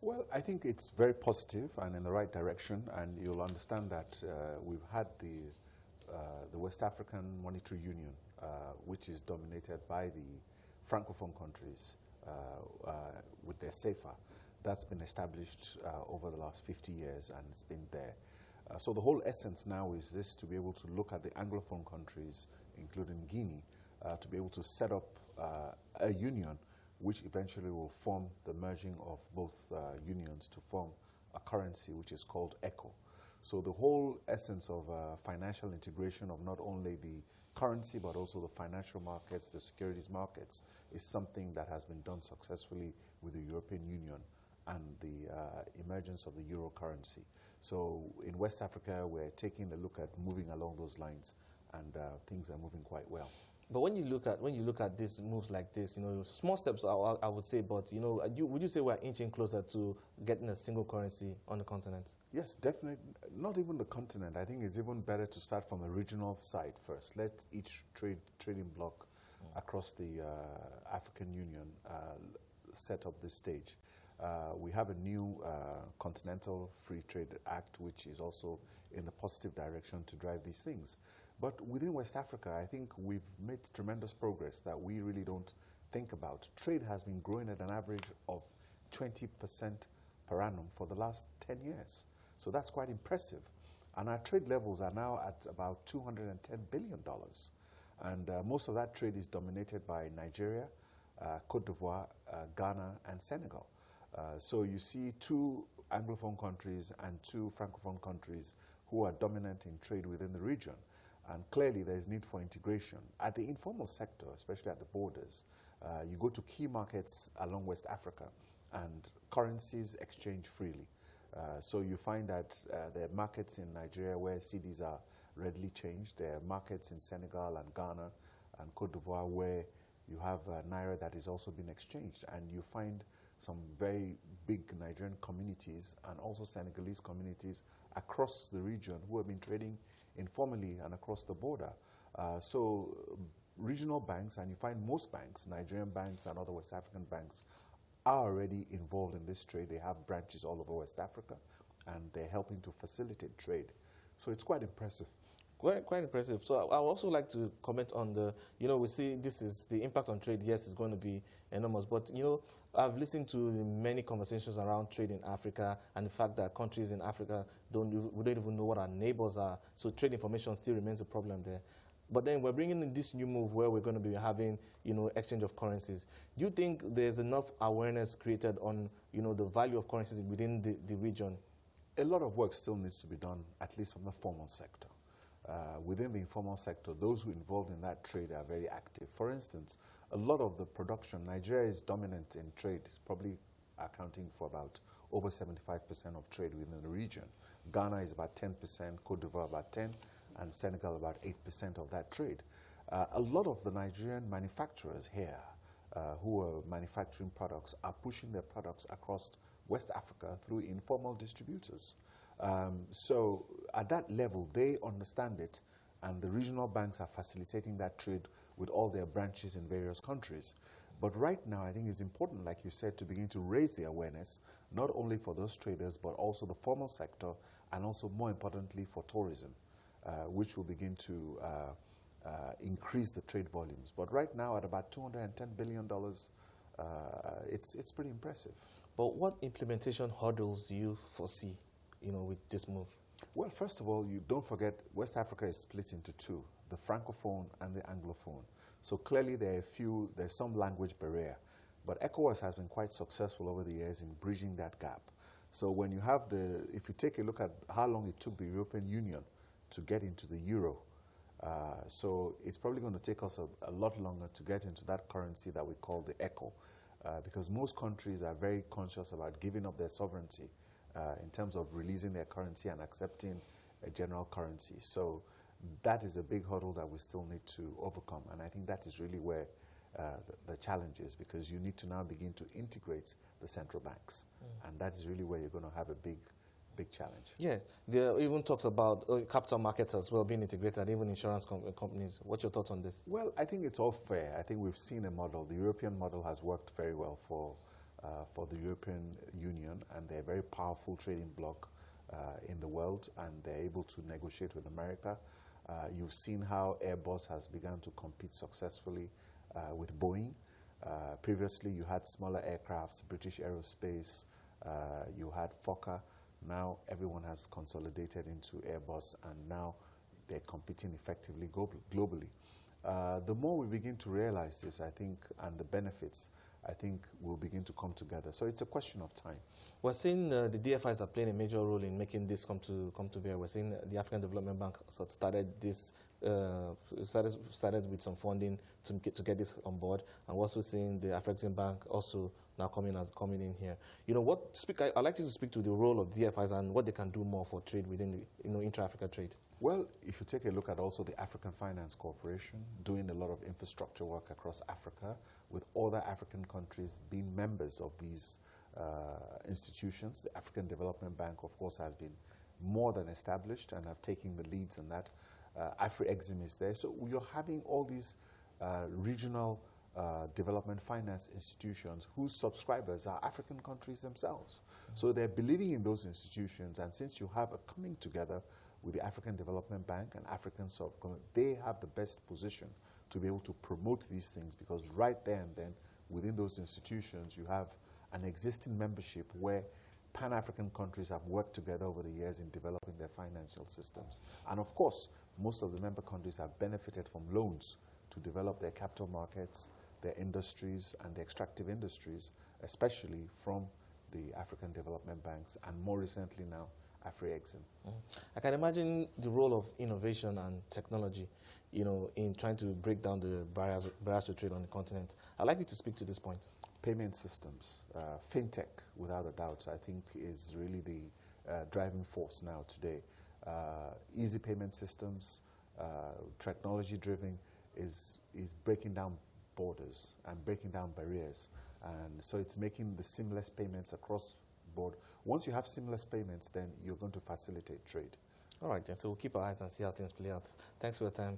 Well, I think it's very positive and in the right direction, and you'll understand that we've had the West African Monetary Union, which is dominated by the Francophone countries with their CFA. That's been established over the last 50 years, and it's been there. So the whole essence now is this, to be able to look at the Anglophone countries, including Guinea, to be able to set up a union which eventually will form the merging of both unions to form a currency which is called ECHO. So the whole essence of financial integration of not only the currency but also the financial markets, the securities markets, is something that has been done successfully with the European Union and the emergence of the euro currency. So in West Africa, we're taking a look at moving along those lines, and things are moving quite well. But when you look at these moves like this, small steps, I would say, but would you say we're inching closer to getting a single currency on the continent? Yes, definitely. Not even the continent. I think it's even better to start from the regional side first. Let each trading bloc across the African Union set up this stage. We have a new Continental Free Trade Act, which is also in the positive direction to drive these things. But within West Africa, I think we've made tremendous progress that we really don't think about. Trade has been growing at an average of 20% per annum for the last 10 years. So that's quite impressive. And our trade levels are now at about $210 billion. And most of that trade is dominated by Nigeria, Cote d'Ivoire, Ghana, and Senegal. So you see two Anglophone countries and two Francophone countries who are dominant in trade within the region. And clearly there is need for integration. At the informal sector, especially at the borders, you go to key markets along West Africa and currencies exchange freely. So you find that there are markets in Nigeria where cedis are readily changed. There are markets in Senegal and Ghana and Cote d'Ivoire where you have Naira that is also being exchanged. And you find some very big Nigerian communities and also Senegalese communities across the region who have been trading informally and across the border. So regional banks, and you find most banks, Nigerian banks and other West African banks, are already involved in this trade. They have branches all over West Africa, and they're helping to facilitate trade. So it's quite impressive. Quite impressive. So I would also like to comment on the, we see this is the impact on trade. Yes, it's going to be enormous. But, I've listened to many conversations around trade in Africa and the fact that countries in Africa we don't even know what our neighbors are. So trade information still remains a problem there. But then we're bringing in this new move where we're going to be having, exchange of currencies. Do you think there's enough awareness created on, the value of currencies within the region? A lot of work still needs to be done, at least from the formal sector. Within the informal sector, those who are involved in that trade are very active. For instance, a lot of the production, Nigeria is dominant in trade, probably accounting for about over 75% of trade within the region. Ghana is about 10%, Cote d'Ivoire about 10%, and Senegal about 8% of that trade. A lot of the Nigerian manufacturers here who are manufacturing products are pushing their products across West Africa through informal distributors. So at that level, they understand it, and the regional banks are facilitating that trade with all their branches in various countries. But right now, I think it's important, like you said, to begin to raise the awareness, not only for those traders, but also the formal sector, and also, more importantly, for tourism, which will begin to increase the trade volumes. But right now, at about $210 billion, it's pretty impressive. But what implementation hurdles do you foresee, with this move? Well, first of all, you don't forget West Africa is split into two, the Francophone and the Anglophone. So clearly there's some language barrier. But ECOWAS has been quite successful over the years in bridging that gap. So when you have if you take a look at how long it took the European Union to get into the euro, so it's probably going to take us a lot longer to get into that currency that we call the ECHO, because most countries are very conscious about giving up their sovereignty in terms of releasing their currency and accepting a general currency. So that is a big hurdle that we still need to overcome. And I think that is really where the challenge is, because you need to now begin to integrate the central banks. And that is really where you're going to have a big challenge. Yeah, there even talks about capital markets as well being integrated, even insurance companies. What's your thoughts on this? Well, I think it's all fair. I think we've seen a model. The European model has worked very well for for the European Union, and they're a very powerful trading bloc in the world, and they're able to negotiate with America. You've seen how Airbus has begun to compete successfully with Boeing. Previously, you had smaller aircrafts, British Aerospace, you had Fokker. Now everyone has consolidated into Airbus, and now they're competing effectively globally. The more we begin to realize this, I think, and the benefits, I think will begin to come together. So it's a question of time. We're seeing the DFIs are playing a major role in making this come to bear. We're seeing the African Development Bank sort of started this, started with some funding to get this on board, and we're also seeing the Afrexim Bank also now coming in here. You know, I'd like you to speak to the role of DFIs and what they can do more for trade within the intra-Africa trade. Well, if you take a look at also the African Finance Corporation doing a lot of infrastructure work across Africa, with other African countries being members of these institutions. The African Development Bank, of course, has been more than established and have taken the leads in that. Afrexim is there. So you're having all these regional development finance institutions whose subscribers are African countries themselves. So they're believing in those institutions, and since you have a coming together with the African Development Bank and African Sovereign, they have the best position to be able to promote these things, because right there and then within those institutions you have an existing membership where Pan-African countries have worked together over the years in developing their financial systems. And of course, most of the member countries have benefited from loans to develop their capital markets, their industries, and the extractive industries, especially from the African Development Banks, and more recently now, Afrexim. I can imagine the role of innovation and technology, you know, in trying to break down the barriers to trade on the continent. I'd like you to speak to this point. Payment systems, Fintech, without a doubt, I think is really the driving force now today. Easy payment systems, technology-driven, is breaking down borders and breaking down barriers. And so it's making the seamless payments across board. Once you have seamless payments, then you're going to facilitate trade. All right, then. So we'll keep our eyes and see how things play out. Thanks for your time.